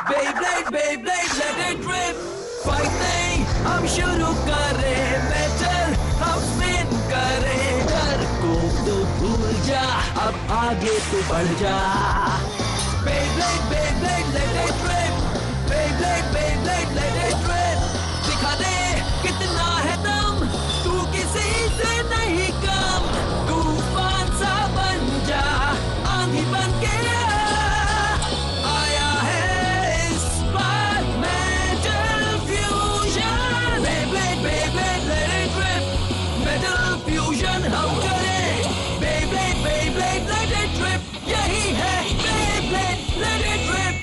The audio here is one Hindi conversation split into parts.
Beyblade, Beyblade, let it rip. Fight नहीं, हम शुरू करें बैटल, हम स्पिन करें डर को तो भूल जा, अब आगे तो बढ़ जा. Beyblade, Beyblade, let it rip. Beyblade, Beyblade, let it rip. दिखा दे कितना है दम, तू किसी से नहीं कम. तूफान सा बन जा, आंधी बन के आया है इस बार metal fusion. Beyblade, Beyblade, let it rip. Metal fusion हम करें. Beyblade, Beyblade, let it rip. यही है Beyblade, let it rip.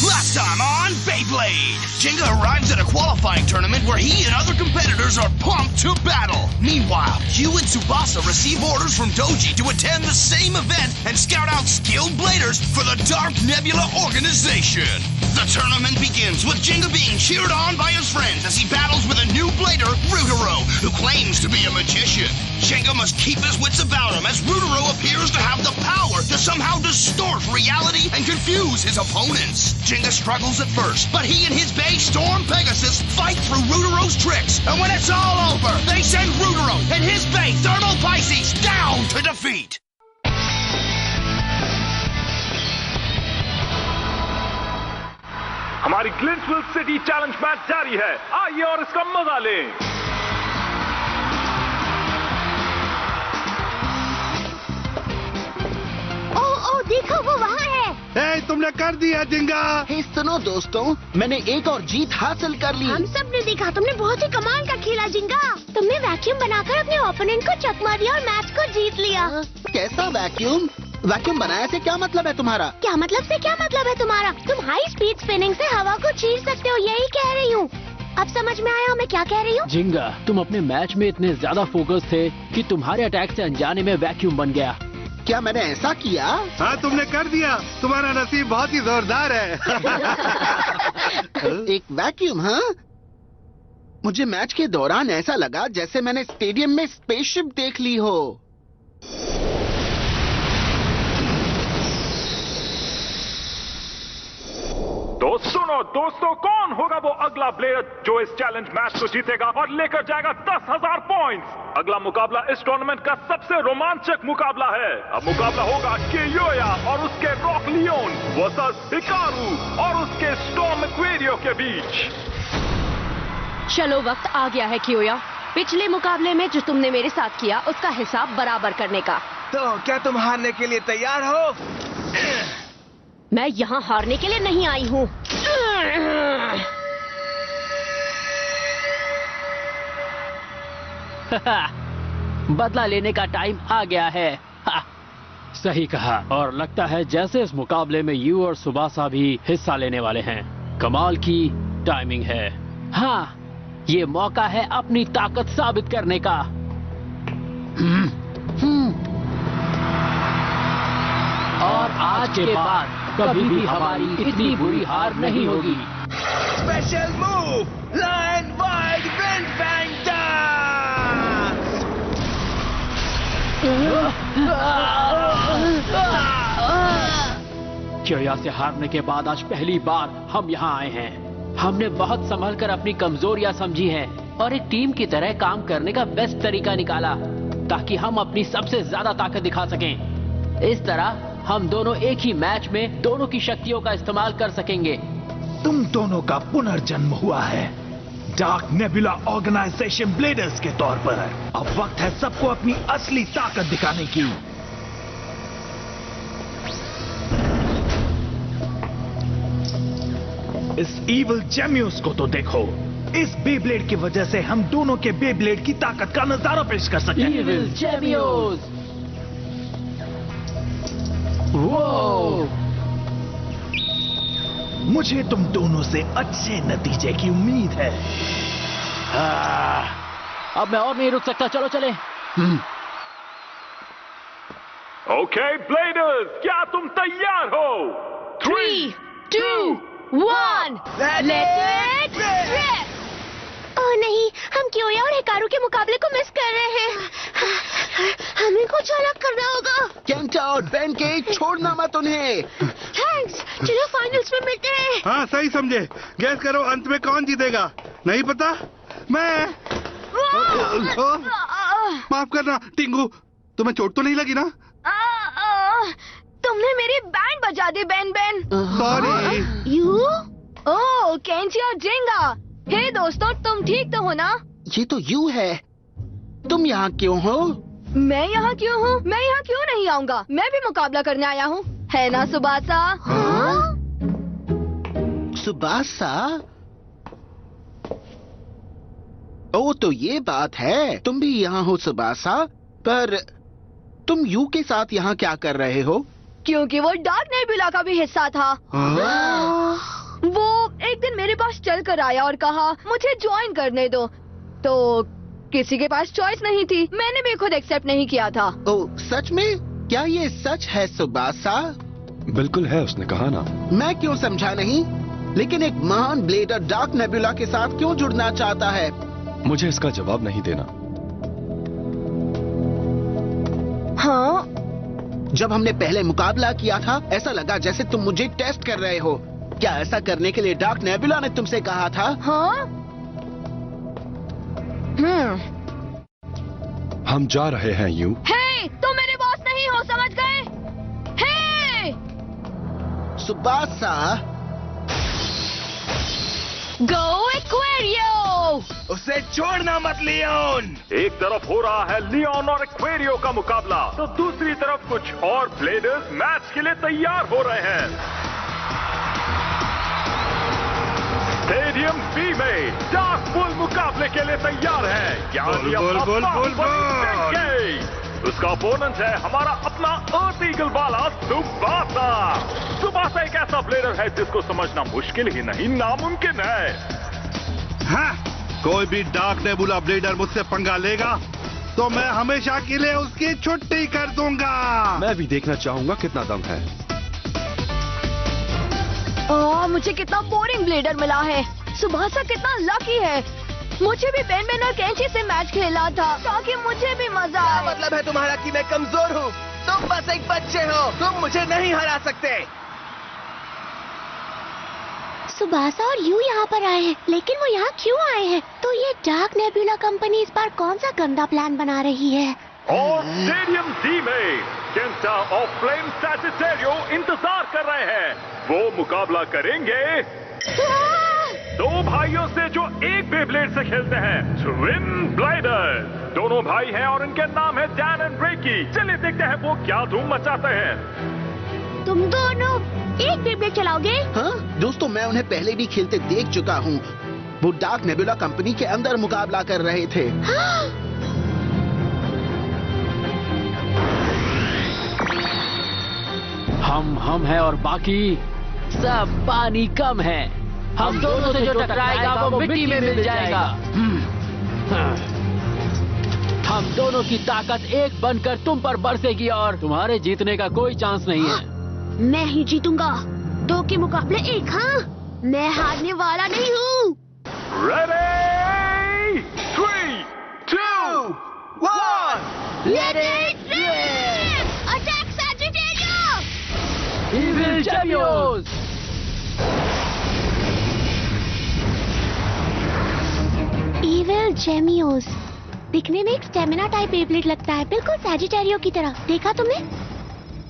Last time on Beyblade, Jenga arrives at a qualifying tournament where he and other competitors are pumped to battle. Meanwhile, Yu and Tsubasa receive orders from Doji to attend the same event and scout out skilled bladers for the Dark Nebula organization. The tournament begins with Jenga being cheered on by his friends as he battles with a new blader, Rutaro, who claims to be a magician. Jenga must keep his wits about him as Rutaro appears to have the power to somehow distort reality and confuse his opponents. Jenga struggles at first, but he and his Bay Storm Pegasus fight through Rutaro's tricks, and when it's all over, they send Rutaro and his Bay Thermal Pisces down to defeat. हमारी ग्लिंचविल सिटी चैलेंज मैच जारी है. आइए और इसका मजा लें. ओ देखो वो वहाँ है. तुमने कर दिया जिंगा. सुनो दोस्तों, मैंने एक और जीत हासिल कर ली. हम सब ने देखा, तुमने बहुत ही कमाल का खेला जिंगा. तुमने वैक्यूम बनाकर अपने ओपोनेंट को चकमा दिया और मैच को जीत लिया. कैसा वैक्यूम? वैक्यूम बनाया से क्या मतलब है तुम्हारा? क्या मतलब से क्या मतलब है तुम्हारा? तुम हाई स्पीड स्पिनिंग से हवा को चीर सकते हो, यही कह रही हूँ. अब समझ में आया मैं क्या कह रही हूँ? जिंगा, तुम अपने मैच में इतने ज्यादा फोकस थे कि तुम्हारे अटैक से अनजाने में वैक्यूम बन गया. क्या मैंने ऐसा किया? हाँ, तुमने कर दिया. तुम्हारा नसीब बहुत ही जोरदार है. एक वैक्यूम? हाँ, मुझे मैच के दौरान ऐसा लगा जैसे मैंने स्टेडियम में स्पेसशिप देख ली हो. तो सुनो दोस्तों, कौन होगा वो अगला प्लेयर जो इस चैलेंज मैच को जीतेगा और लेकर जाएगा 10,000 पॉइंट्स. अगला मुकाबला इस टूर्नामेंट का सबसे रोमांचक मुकाबला है. अब मुकाबला होगा कियोया और उसके रॉक लियोन वर्सेस हिकारू और उसके स्टॉर्म एक्वेरियो के बीच. चलो वक्त आ गया है कियोया, पिछले मुकाबले में जो तुमने मेरे साथ किया उसका हिसाब बराबर करने का. तो क्या तुम हारने के लिए तैयार हो? मैं यहाँ हारने के लिए नहीं आई हूँ. बदला लेने का टाइम आ गया है. सही कहा. और लगता है जैसे इस मुकाबले में यू और सुबासा भी हिस्सा लेने वाले हैं. कमाल की टाइमिंग है. हाँ, ये मौका है अपनी ताकत साबित करने का. और आज के बाद कभी भी हमारी इतनी बुरी हार नहीं होगी. Special move, line wide wind fang dance. Kyoya से हारने के बाद आज पहली बार हम यहाँ आए हैं. हमने बहुत संभल कर अपनी कमजोरियां समझी हैं और एक टीम की तरह काम करने का बेस्ट तरीका निकाला ताकि हम अपनी सबसे ज्यादा ताकत दिखा सकें. इस तरह हम दोनों एक ही मैच में दोनों की शक्तियों का इस्तेमाल कर सकेंगे. तुम दोनों का पुनर्जन्म हुआ है डार्क नेबुला ऑर्गेनाइजेशन ब्लेडर्स के तौर पर. अब वक्त है सबको अपनी असली ताकत दिखाने की. इस इविल जेम्यूस को तो देखो. इस बेब्लेड की वजह से हम दोनों के बेब्लेड की ताकत का नजारा पेश कर सकते हैं. इविल जेम्यूस. वो मुझे तुम दोनों से अच्छे नतीजे की उम्मीद है. अब मैं और नहीं रुक सकता. चलो चले. ओके ब्लेडर्स, क्या तुम तैयार हो? 3, 2, 1, लेट्स रैप. ओह नहीं, हम कियोया और हिकारू के मुकाबले को मिस कर रहे हैं. हमें कुछ अलग करना होगा. केंटा और पेनकेक, छोड़ना मत उन्हें. थैंक्स. चलो फाइनल्स मैच में मिलते हैं। हाँ सही समझे। गैस करो अंत में कौन जीतेगा? नहीं पता? मैं। माफ करना टिंगू, तुम्हें चोट तो नहीं लगी ना? तुमने मेरी बैंड बजा दी बेन बेन। सॉरी। यू? ओह केंची और जेंगा। हे दोस्तों, तुम ठीक तो हो ना? ये तो यू है। तुम यहाँ क्यों हो? मैं यहाँ क्यों हूँ? मैं यहाँ क्यों नहीं आऊँगा? मैं भी मुकाबला करने आया हूँ, है ना सुबासा? हाँ? सुबासा? ओ तो ये बात है, तुम भी यहाँ हो सुबासा। पर तुम यू के साथ यहाँ क्या कर रहे हो? क्योंकि वो डार्क नेबुला का भी हिस्सा था। वो एक दिन मेरे पास चल कर आया और कहा मुझे ज्वाइन करने दो, तो किसी के पास चॉइस नहीं थी, मैंने भी खुद एक्सेप्ट नहीं किया था। ओ सच में? क्या ये सच है सुबासा? बिल्कुल है, उसने कहा ना। मैं क्यों समझा नहीं? लेकिन एक महान ब्लेडर डार्क नेबुला के साथ क्यों जुड़ना चाहता है? मुझे इसका जवाब नहीं देना। हाँ? जब हमने पहले मुकाबला किया था, ऐसा लगा जैसे तुम मुझे टेस्ट कर रहे हो। क्या ऐसा करने के लिए डार्क नेबुला ने तुमसे कहा था? हाँ? हम जा रहे हैं यू। हे, तुम मेरे बॉस नहीं हो, समझ गए? हे! सुबासा। गो एक्वेरियो! उसे छोड़ना मत लियोन। एक तरफ हो रहा है लियोन और एक्वेरियो का मुकाबला, तो दूसरी तरफ कुछ और ब्लेडर्स मैच के लिए तैयार हो रहे हैं। स्टेडियम बी में डार्क बुल मुकाबले के लिए तैयार है। उसका ओपोनेंट है हमारा अपना अर्थ ईगल वाला सुबासा। सुबासा एक ऐसा ब्लेडर है जिसको समझना मुश्किल ही नहीं, नामुमकिन है। हाँ, कोई भी डार्क नेबुला ब्लेडर मुझसे पंगा लेगा तो मैं हमेशा के लिए उसकी छुट्टी कर दूंगा। मैं भी देखना चाहूंगा कितना दम है। मुझे कितना बोरिंग ब्लेडर मिला है। सुबासा कितना लकी है। मुझे भी बेन बेन और कैंची से मैच खेला था ताकि मुझे भी मजा आए। मतलब है तुम्हारा कि मैं कमजोर हूँ? तुम बस एक बच्चे हो, तुम मुझे नहीं हरा सकते। सुबासा और यू यहाँ पर आए हैं, लेकिन वो यहाँ क्यों आए हैं? तो ये डार्क नेबुला कंपनी इस बार कौन सा गंदा प्लान बना रही है? और स्टेडियम डी में केंटा और फ्लेम सैजिटेरियो इंतजार कर रहे हैं। वो मुकाबला करेंगे दो भाइयों से जो एक बेब्लेड से खेलते हैं, ट्विन ब्लेडर। दोनों भाई हैं और इनके नाम है डैन एंड ब्रेकी। चलिए देखते हैं वो क्या धूम मचाते हैं। तुम दोनों एक बेब्लेड चलाओगे? हाँ दोस्तों, मैं उन्हें पहले भी खेलते देख चुका हूँ। वो डार्क नेबुला कंपनी के अंदर मुकाबला कर रहे थे। हाँ? हम हैं और बाकी सब पानी कम है। हम दोनों से जो टकराएगा वो मिट्टी में मिल जाएगा। हम दोनों की ताकत एक बनकर तुम पर बरसेगी और तुम्हारे जीतने का कोई चांस नहीं है। मैं ही जीतूंगा। दो के मुकाबले एक। हाँ, मैं हारने वाला नहीं हूँ। Ready? 3, 2, 1. Let it rip! Attack Sagittarius! Evil Gemios! Evil Gemios दिखने में एक स्टेमिना टाइप बेब्लेड लगता है, बिल्कुल सैजिटेरियो की तरह। देखा तुमने?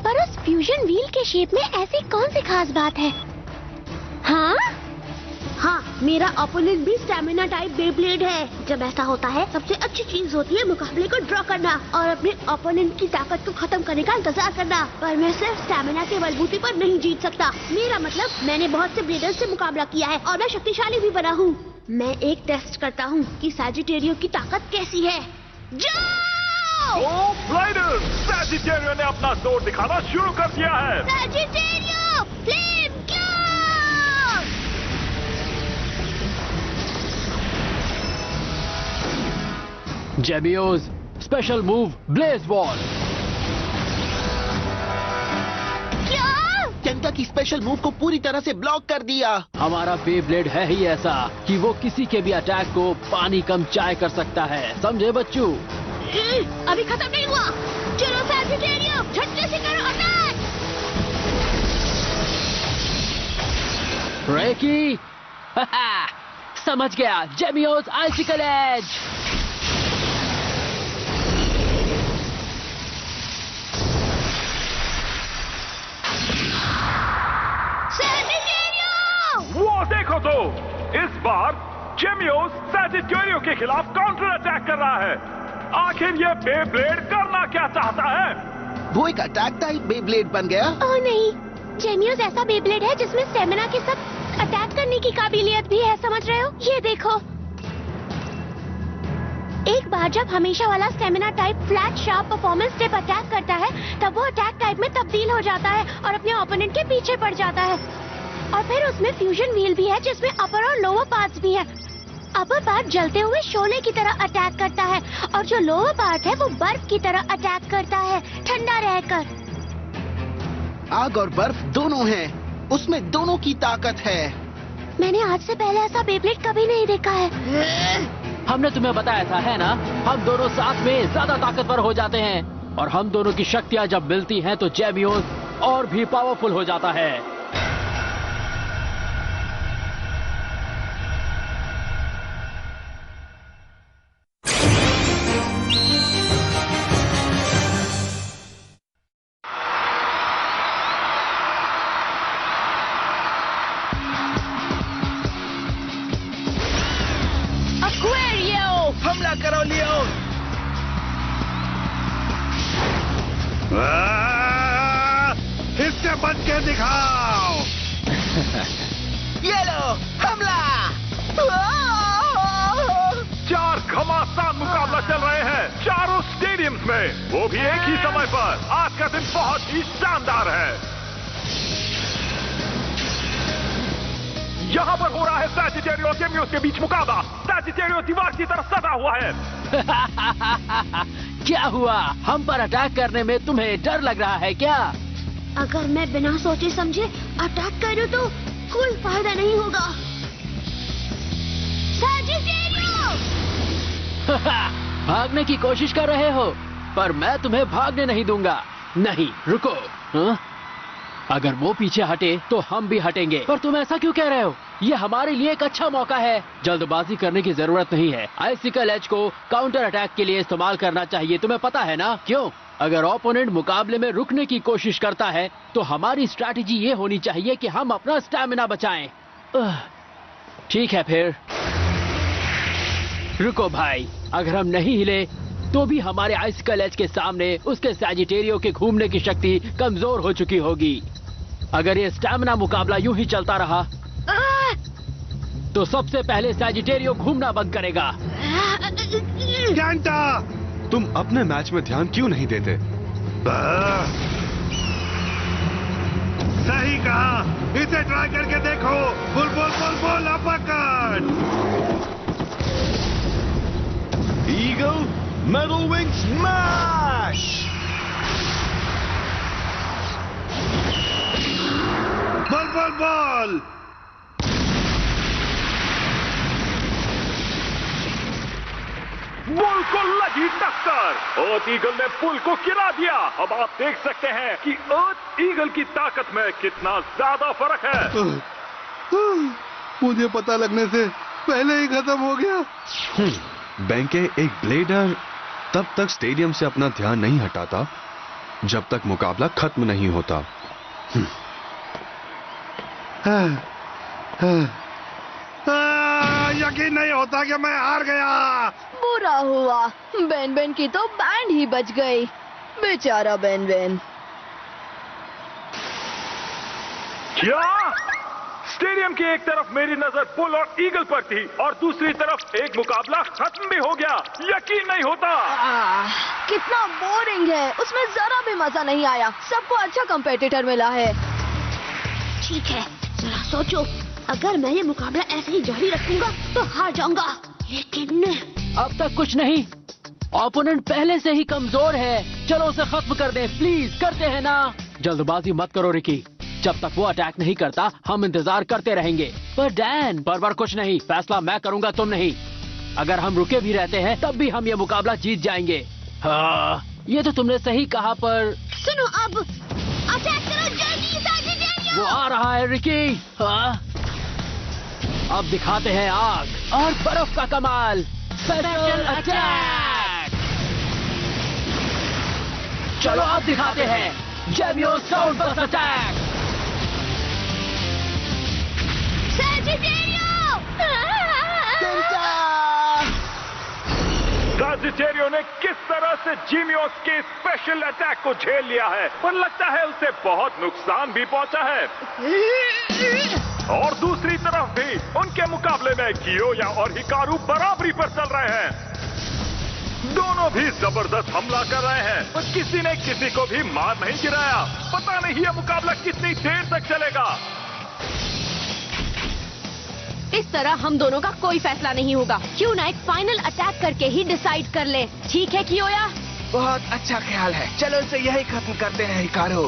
पर उस फ्यूजन व्हील के शेप में ऐसी कौन सी खास बात है? हाँ? हाँ, मेरा ओपोनेंट भी स्टेमिना टाइप बेब्लेड है। जब ऐसा होता है, सबसे अच्छी चीज होती है मुकाबले को ड्रॉ करना और अपने ओपोनेंट की ताकत को खत्म करने का इंतजार करना। पर मैं सिर्फ स्टेमिना के बलबूते पर नहीं जीत सकता। मेरा मतलब मैंने बहुत से ब्लेडर्स से मुकाबला किया है और मैं शक्तिशाली भी बना हूँ। मैं एक टेस्ट करता हूँ कि सैजिटेरियो की ताकत कैसी है। जाओ! ओ ब्लेडर्स, सैजिटेरियो ने अपना जोर दिखाना शुरू कर दिया है। Sagittario, flame cloud! Gemios special move blaze wall. Kenta की स्पेशल मूव को पूरी तरह से ब्लॉक कर दिया। हमारा बेब्लेड है ही ऐसा कि वो किसी के भी अटैक को पानी कम चाय कर सकता है, समझे बच्चू? अभी खत्म नहीं हुआ। चलो सैजिटेरियो, झटके से करो अटैक! रिकी, समझ गया, जेमियोस आइसिकल एज। वो देखो तो, इस बार जेमियोस सैजिटेरियो के खिलाफ काउंटर अटैक कर रहा है। आखिर ये बेब्लेड करना क्या चाहता है? वो एक अटैक टाइप बेब्लेड बन गया। ओह नहीं, जेमियोस ऐसा बेब्लेड है जिसमें स्टेमिना के साथ अटैक करने की काबिलियत भी है, समझ रहे हो? ये देखो, एक बार जब हमेशा वाला stamina type flat sharp performance tip attack करता है, तब वो अटैक टाइप में तब्दील हो जाता है और अपने ओपोनेंट के पीछे पड़ जाता है। और फिर उसमें फ्यूजन व्हील भी है जिसमें अपर और लोअर पार्ट्स भी है। अपर पार्ट जलते हुए शोले की तरह अटैक करता है और जो लोअर पार्ट है वो बर्फ की तरह अटैक करता है, ठंडा रहकर। आग और बर्फ दोनों हैं, उसमें दोनों की ताकत है। मैंने आज से पहले ऐसा बेब्लेड कभी नहीं देखा है। हमने तुम्हें बताया था, है ना? हम दोनों साथ में ज्यादा ताकतवर हो जाते हैं और हम दोनों की शक्तियां जब मिलती हैं तो जेमियोस और भी पावरफुल हो जाता है। हमला करो लियोन। इससे बच के दिखाओ। ये लो, हमला। 4 घमासान मुकाबला चल रहे हैं चारों स्टेडियम्स में, वो भी एक ही समय पर। आज का दिन बहुत ही शानदार है। यहाँ पर हो रहा है सैजिटेरियो और जेमियोस के बीच मुकाबला। सैजिटेरियो दीवार की तरफ सटा हुआ है। क्या हुआ? हम पर अटैक करने में तुम्हें डर लग रहा है क्या? अगर मैं बिना सोचे समझे अटैक करूं तो कोई फायदा नहीं होगा। सैजिटेरियो! भागने की कोशिश कर रहे हो, पर मैं तुम्हें भागने नहीं दूंगा। नहीं, रुको। हाँ? अगर वो पीछे हटे तो हम भी हटेंगे। पर तुम ऐसा क्यों कह रहे हो? ये हमारे लिए एक अच्छा मौका है। जल्दबाजी करने की जरूरत नहीं है। आइसिकल एज को काउंटर अटैक के लिए इस्तेमाल करना चाहिए, तुम्हें पता है ना? क्यों? अगर ओपोनेंट मुकाबले में रुकने की कोशिश करता है तो हमारी स्ट्रैटेजी ये होनी चाहिए कि हम अपना स्टैमिना बचाएं। ठीक है फिर, रुको भाई। अगर हम नहीं हिले तो भी हमारे आइसिकल एज के सामने उसके सैजिटेरियो के घूमने की शक्ति कमजोर हो चुकी होगी। अगर ये स्टैमिना मुकाबला यूं ही चलता रहा तो सबसे पहले सैजिटेरियो घूमना बंद करेगा। जानता, तुम अपने मैच में ध्यान क्यों नहीं देते? सही कहा, इसे ट्राई करके देखो। Bull bull bull bull uppercut. Eagle metal wing smash. Bull bull bull. Bull को लगी टक्कर। अर्थ ईगल ने बुल को गिरा दिया। अब आप देख सकते हैं कि अर्थ ईगल की ताकत में कितना ज्यादा फर्क है। मुझे पता लगने से पहले ही खत्म हो गया। बैंके, एक ब्लेडर तब तक स्टेडियम से अपना ध्यान नहीं हटाता जब तक मुकाबला खत्म नहीं होता। यकीन नहीं होता कि मैं हार गया। बुरा हुआ, बेन बेन की तो बैंड ही बच गई। बेचारा बेन बेन। क्या? स्टेडियम की एक तरफ मेरी नजर बुल और ईगल पर थी और दूसरी तरफ एक मुकाबला खत्म भी हो गया। यकीन नहीं होता। कितना बोरिंग है, उसमें जरा भी मजा नहीं आया। सबको अच्छा कंपेटिटर मिला है। ठीक है, जरा सोचो, अगर मैं ये मुकाबला ऐसे ही जारी रखूंगा तो हार जाऊंगा। लेकिन अब तक कुछ नहीं, ओपोनेंट पहले से ही कमजोर है। चलो उसे खत्म कर दें, प्लीज। करते हैं ना? जल्दबाजी मत करो रिकी। जब तक वो अटैक नहीं करता हम इंतजार करते रहेंगे। पर डैन, पर कुछ नहीं, फैसला मैं करूंगा, तुम नहीं। अगर हम रुके भी रहते हैं तब भी हम ये मुकाबला जीत जाएंगे। हाँ, ये तो तुमने सही कहा, पर सुनो, अब अटैक करो जल्दी। वो आ रहा है रिकी। हाँ? अब दिखाते हैं आग और बर्फ का कमाल। Special attack. चलो अब दिखाते हैं जेमियो साउंड बस्ट अटैक। साजिटेरियो ने किस तरह से जीमियोस के स्पेशल अटैक को झेल लिया है, पर लगता है उसे बहुत नुकसान भी पहुंचा है। और दूसरी तरफ भी उनके मुकाबले में कियोया और हिकारू बराबरी पर चल रहे हैं। दोनों भी जबरदस्त हमला कर रहे हैं, पर किसी ने किसी को भी मार नहीं गिराया। पता नहीं यह मुकाबला कितनी देर तक चलेगा। इस तरह हम दोनों का कोई फैसला नहीं होगा। क्यों ना एक फाइनल अटैक करके ही डिसाइड कर ले। ठीक है कियोया? बहुत अच्छा ख्याल है। चलो इसे यही खत्म करते हैं हिकारू।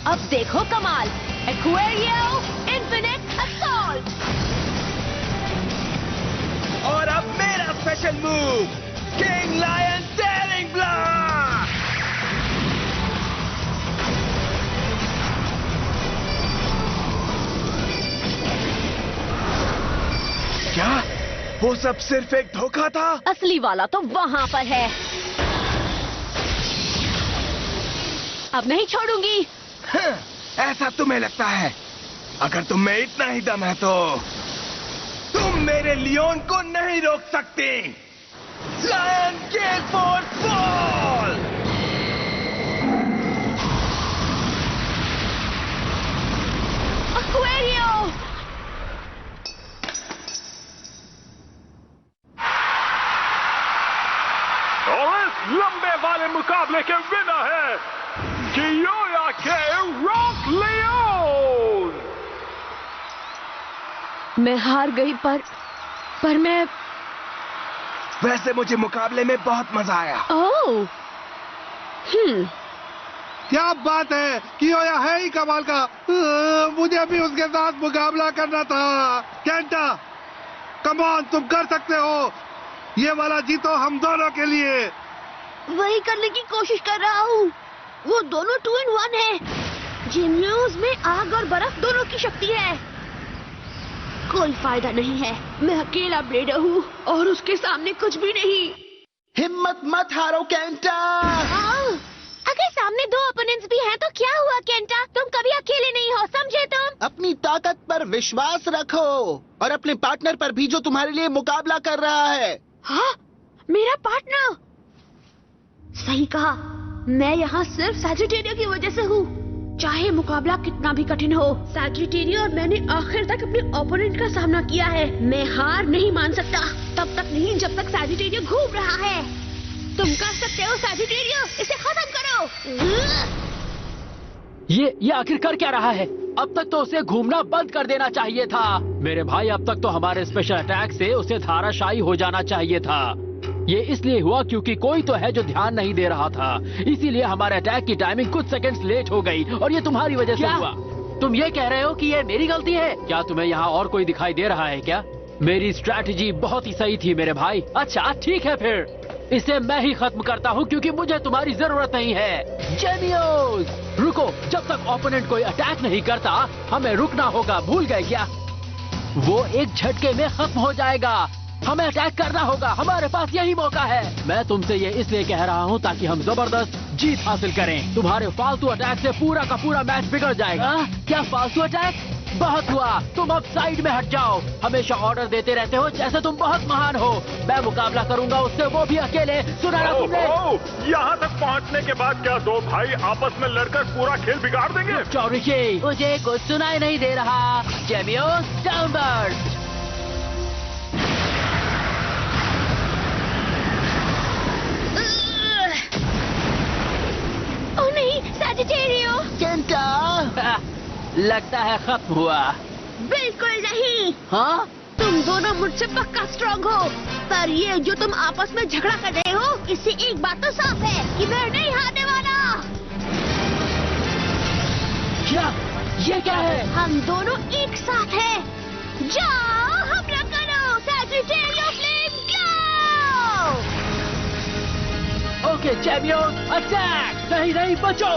अब देखो कमाल। Aquario infinite assault. और अब मेरा special move, king lion daring blast. क्या वो सब सिर्फ एक धोखा था? असली वाला तो वहाँ पर है। अब नहीं छोड़ूंगी। ऐसा तुम्हें लगता है? अगर तुम में इतना ही दम है तो तुम मेरे लियोन को नहीं रोक सकती। लायन गैल फोर्स बॉल। एक्वेरियो। और इस लंबे वाले मुकाबले के विनर है कियोया के रॉक लियोन। मैं हार गई पर मैं। वैसे मुझे मुकाबले में बहुत मजा आया। ओह। क्या बात है, कियोया है ही कमाल का। मुझे भी उसके साथ मुकाबला करना था। केंटा, कम ऑन, तुम कर सकते हो। ये वाला जीतो हम दोनों के लिए। वही करने की कोशिश कर रहा हूँ। वो दोनों 2 in 1 है। जीमियोस में आग और बर्फ दोनों की शक्ति है। कोई फायदा नहीं है। मैं अकेला ब्लेडर हूँ और उसके सामने कुछ भी नहीं। हिम्मत मत हारो केंटा। अगर सामने 2 ओपोनेंट्स भी हैं तो क्या हुआ केंटा? तुम कभी अकेले नहीं हो, समझे तुम? अपनी ताकत पर विश्वास रखो और अपने पार्टनर पर भी जो तुम्हारे लिए मुकाबला कर रहा है। हाँ, मेरा पार्टनर। सही कहा। मैं यहाँ सिर्फ सैजिटेरियो की वजह से हूँ। चाहे मुकाबला कितना भी कठिन हो, सैजिटेरियो और मैंने आखिर तक अपने ओपोनेंट का सामना किया है। मैं हार नहीं मान सकता, तब तक नहीं जब तक सैजिटेरियो घूम रहा है। तुम कर सकते हो सैजिटेरियो, इसे खत्म करो। ये आखिर कर क्या रहा है? अब तक तो उसे घूमना बंद कर देना चाहिए था। मेरे भाई, अब तक तो हमारे स्पेशल अटैक से उसे धाराशायी हो जाना चाहिए था। ये इसलिए हुआ क्योंकि कोई तो है जो ध्यान नहीं दे रहा था। इसीलिए हमारे अटैक की टाइमिंग कुछ सेकंड्स लेट हो गई और ये तुम्हारी वजह से हुआ। तुम ये कह रहे हो कि ये मेरी गलती है? क्या तुम्हें यहाँ और कोई दिखाई दे रहा है क्या? मेरी स्ट्रैटेजी बहुत ही सही थी मेरे भाई। अच्छा ठीक है, फिर इसे मैं ही खत्म करता हूँ क्योंकि मुझे तुम्हारी जरूरत नहीं है। जेमियोस, रुको। जब तक ओपोनेंट कोई अटैक नहीं करता हमें रुकना होगा। भूल गए क्या? वो एक झटके में खत्म हो जाएगा। हमें अटैक करना होगा। हमारे पास यही मौका है। मैं तुमसे ये इसलिए कह रहा हूँ ताकि हम जबरदस्त जीत हासिल करें। तुम्हारे फालतू अटैक से पूरा का पूरा मैच बिगड़ जाएगा। क्या फालतू अटैक? बहुत हुआ। तुम अब साइड में हट जाओ। हमेशा ऑर्डर देते रहते हो जैसे तुम बहुत महान हो। मैं मुकाबला करूंगा उससे, वो भी अकेले। सुना ना तुमने? यहाँ तक पहुँचने के बाद क्या 2 भाई आपस में लड़कर पूरा खेल बिगाड़ देंगे? चौरिशी, मुझे कुछ सुनाई नहीं दे रहा। जेमियोस डाउनबर्स्ट। ओह नहीं, सैजिटेरियो। केंटा, लगता है खत्म हुआ। बिल्कुल नहीं। हाँ? तुम दोनों मुझसे पक्का स्ट्रांग हो, पर ये जो तुम आपस में झगड़ा कर रहे हो, इससे एक बात तो साफ है कि मैं नहीं हारने वाला। क्या? ये क्या है? हम दोनों एक साथ हैं। जाओ हमला करो, Sagittario flame go! Okay Gemios, attack! नहीं, बचो!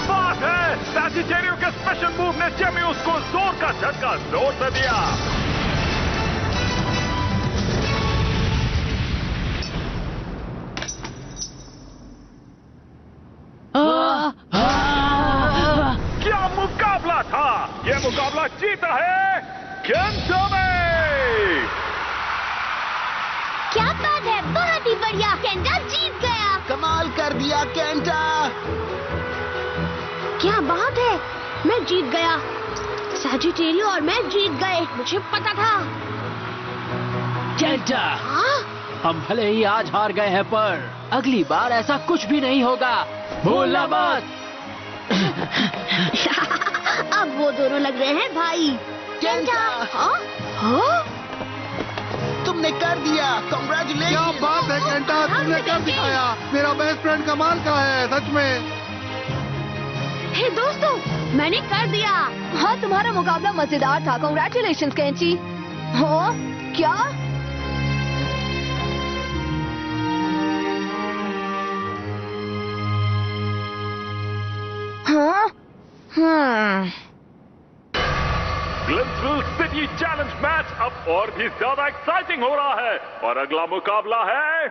बात है, सैजिटेरियो के स्पेशल मूव ने जेमियोस को जोर का झटका जोर से दिया। क्या मुकाबला था! ये मुकाबला जीता है केंटा ने। क्या बात है, बहुत ही बढ़िया, केंटा जीत गया। कमाल कर दिया केंटा। क्या बात है, मैं जीत गया। सैजिटेरियो और मैं जीत गए, मुझे पता था। केंटा, हाँ? हम भले ही आज हार गए हैं पर अगली बार ऐसा कुछ भी नहीं होगा, भूलना मत। अब वो दोनों लग रहे हैं भाई। केंटा, हाँ? हाँ? तुमने कर दिया, कांग्रेचुलेशन। क्या बात है केंटा, तुमने कर दिखाया। मेरा बेस्ट फ्रेंड कमाल का है, सच में। हे दोस्तों, मैंने कर दिया। हाँ, तुम्हारा मुकाबला मजेदार था। कांग्रेचुलेशन केंची। हाँ, क्या? हाँ? ग्लिंसविल सिटी चैलेंज मैच अब और भी ज्यादा एक्साइटिंग हो रहा है और अगला मुकाबला है